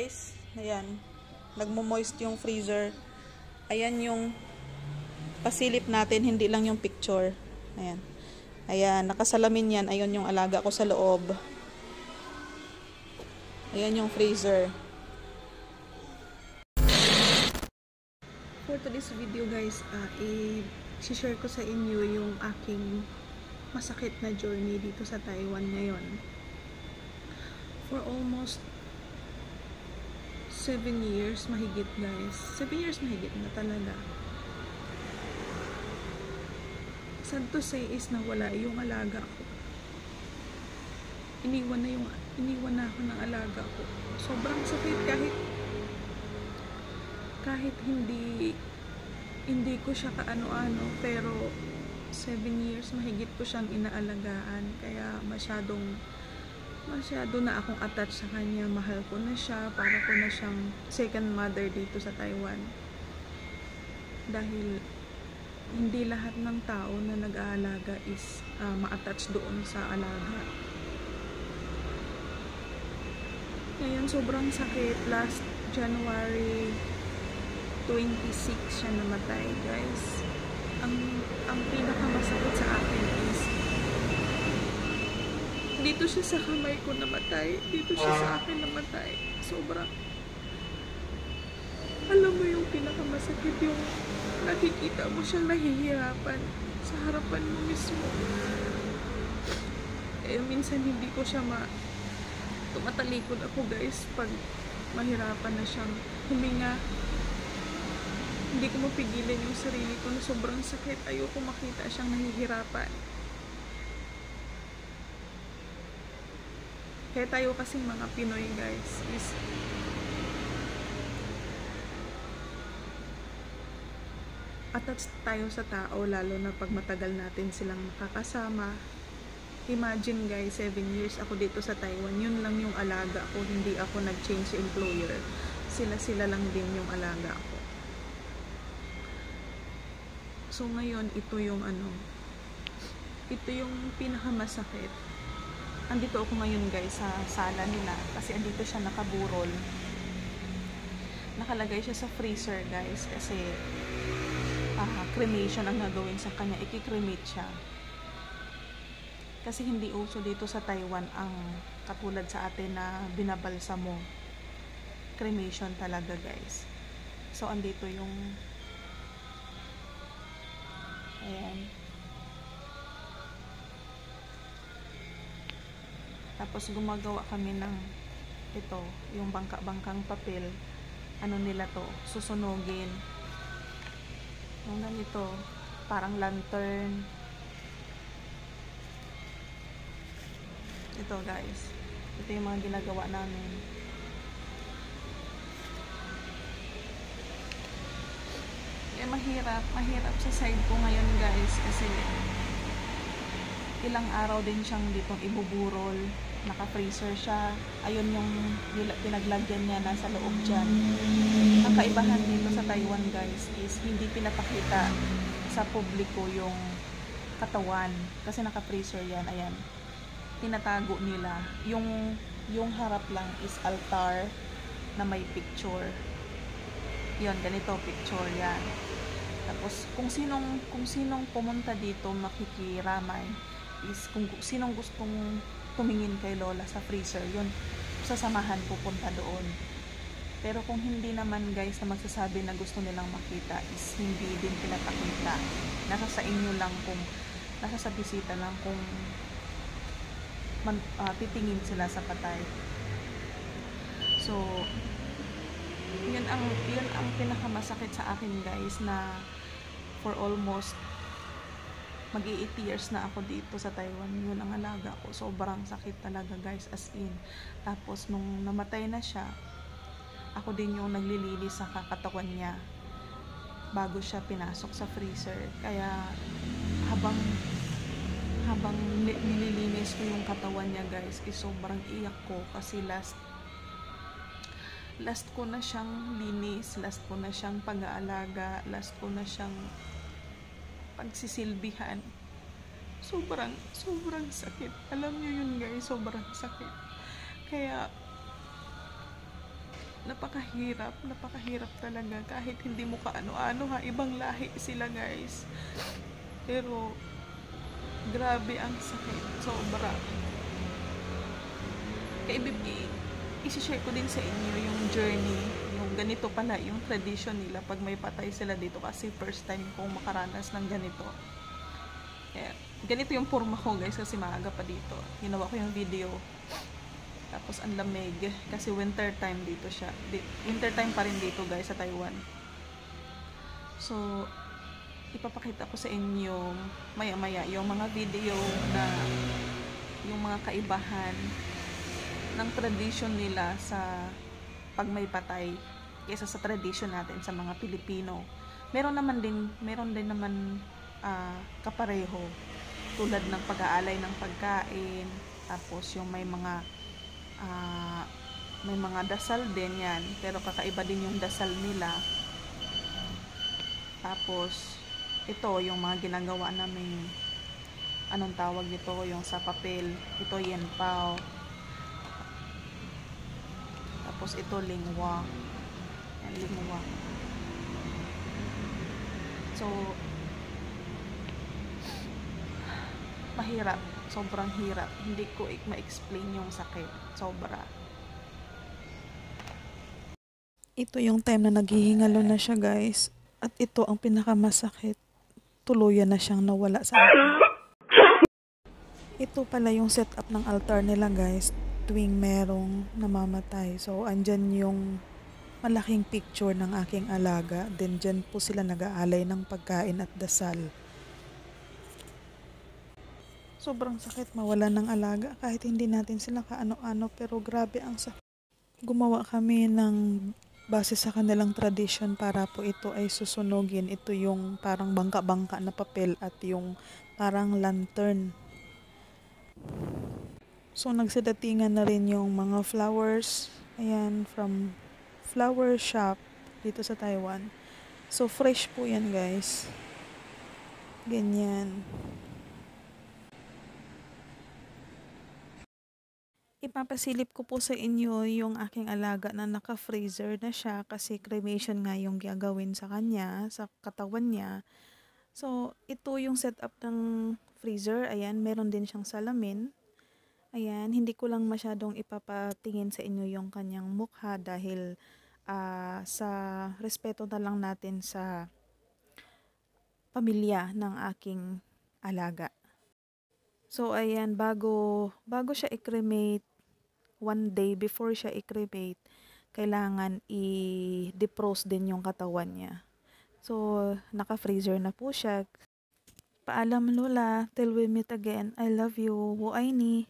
guys. Ayan. Nagmo-moist yung freezer. Ayan yung pasilip natin, hindi lang yung picture. Ayan. Ayan, nakasalamin yan. Ayun yung alaga ko sa loob. Ayan yung freezer. For today's video guys, i-share ko sa inyo yung aking masakit na journey dito sa Taiwan ngayon. For almost 7 years mahigit guys. 7 years mahigit na talaga. Sad to say is nawala yung alaga ko. Iniwan na ako ng alaga ko. Sobrang sakit kahit hindi ko siya kaano-ano, pero 7 years mahigit ko siyang inaalagaan, kaya masyado na akong attached sa kanya. Mahal ko na siya, para ko na siyang second mother dito sa Taiwan. Dahil hindi lahat ng tao na nag-aalaga is ma-attach doon sa alaga. Ngayon sobrang sakit. Last January 26 siya namatay guys. Ang pinakamasakit sa akin is dito siya sa kamay ko namatay. Dito siya sa akin namatay. Sobrang, alam mo yung pinakamasakit, yung nakikita mo siyang nahihirapan sa harapan mo mismo. Minsan hindi ko siya tumatalikod ako guys pag mahirapan na siyang huminga. Hindi ko mapigilan yung sarili ko na sobrang sakit. Ayoko makita siyang nahihirapan. Kaya tayo kasing mga Pinoy guys is attached tayo sa tao, lalo na pag matagal natin silang nakakasama. Imagine guys, 7 years ako dito sa Taiwan, yun lang yung alaga ko, hindi ako nag-change employer. Sila lang din yung alaga ko. So ngayon, ito yung pinakamasakit. Andito ako ngayon guys sa sala nila kasi andito siya nakaburol. Nakalagay siya sa freezer guys kasi cremation ang gagawin sa kanya. Iki-cremate siya. Kasi hindi uso dito sa Taiwan ang katulad sa atin na binabalsa mo. Cremation talaga guys. So andito yung ayan. Tapos gumagawa kami ng ito, yung bangka-bangkang papel. Ano nila to? Susunugin. Yung ganito, parang lantern. Ito guys. Ito yung mga ginagawa namin. Mahirap sa side ko ngayon guys kasi ilang araw din siyang ditong ibuburol. Naka-freezer siya. Ayun yung pinaglagyan niya nasa loob dyan. Ang kaibahan dito sa Taiwan guys is hindi pinapakita sa publiko yung katawan. Kasi naka-freezer yan. Ayan. Tinatago nila. Yung harap lang is altar na may picture. Yun, ganito picture yan. Tapos kung sinong pumunta dito makikiramay is kung sinong gustong tumingin kay Lola sa freezer, yun, sasamahan pupunta doon. Pero kung hindi naman guys na magsasabi na gusto nilang makita is hindi din pinapakita. Nasa sa inyo lang, kung nasa sa bisita lang kung titingin sila sa patay. So yun ang pinakamasakit sa akin guys, na for almost mag-8 years na ako dito sa Taiwan. Yun ang alaga ko. Sobrang sakit talaga guys, as in. Tapos nung namatay na siya, ako din yung naglilinis sa katawan niya bago siya pinasok sa freezer. Kaya habang nililinis ko yung katawan niya guys, sobrang iyak ko kasi last ko na siyang linis, last ko na siyang pag-aalaga, last ko na siyang pagsisilbihan. Sobrang sakit. Alam niyo yun guys, sobrang sakit. Kaya napakahirap talaga. Kahit hindi mo kaano-ano ha, ibang lahi sila guys. Pero, grabe ang sakit. Sobra. Kaya isi-share ko din sa inyo yung journey. Yung ganito pala, yung tradition nila pag may patay sila dito. Kasi first time kong makaranas ng ganito. Kaya, ganito yung forma ko guys kasi maaga pa dito. Ginawa ko yung video. Tapos ang lamig kasi winter time dito siya. Winter time pa rin dito guys sa Taiwan. So, ipapakita ko sa inyo maya-maya yung mga video na yung mga kaibahan ng tradition nila sa pag may patay kaysa sa tradition natin sa mga Pilipino. Meron din naman kapareho tulad ng pag-aalay ng pagkain, tapos yung may mga dasal din yan, pero kakaiba din yung dasal nila. Tapos ito yung mga ginagawa namin, anong tawag nito, yung sa papel, ito yen pao, tapos ito lingwa, yan lingwa. So mahirap, sobrang hirap, hindi ko ma-explain yung sakit, sobra. Ito yung time na naghihingalo na siya guys, at ito ang pinakamasakit, tuluyan na siyang nawala sa akin. Ito pala yung setup ng altar nila guys tuwing merong namamatay. So andyan yung malaking picture ng aking alaga, then dyan po sila nag-aalay ng pagkain at dasal. Sobrang sakit mawala ng alaga kahit hindi natin sila kaano-ano, pero grabe ang sakit. Gumawa kami ng base sa kanilang tradition para po ito ay susunugin. Ito yung parang bangka-bangka na papel at yung parang lantern. So nagsedatingan na rin yung mga flowers. Ayan, from flower shop dito sa Taiwan. So fresh po yan guys. Ganyan. Ipapasilip ko po sa inyo yung aking alaga na naka-freezer na siya kasi cremation nga yung gagawin sa kanya, sa katawan niya. So, ito yung setup ng freezer. Ayan, meron din siyang salamin. Ayan, hindi ko lang masyadong ipapatingin sa inyo yung kanyang mukha dahil sa respeto na lang natin sa pamilya ng aking alaga. So, ayan, bago siya i-cremate, one day before siya i-cremate, kailangan i-defrost din yung katawan niya. So, naka-freezer na po siya. Paalam Lola, till we meet again. I love you. Wo ai ni.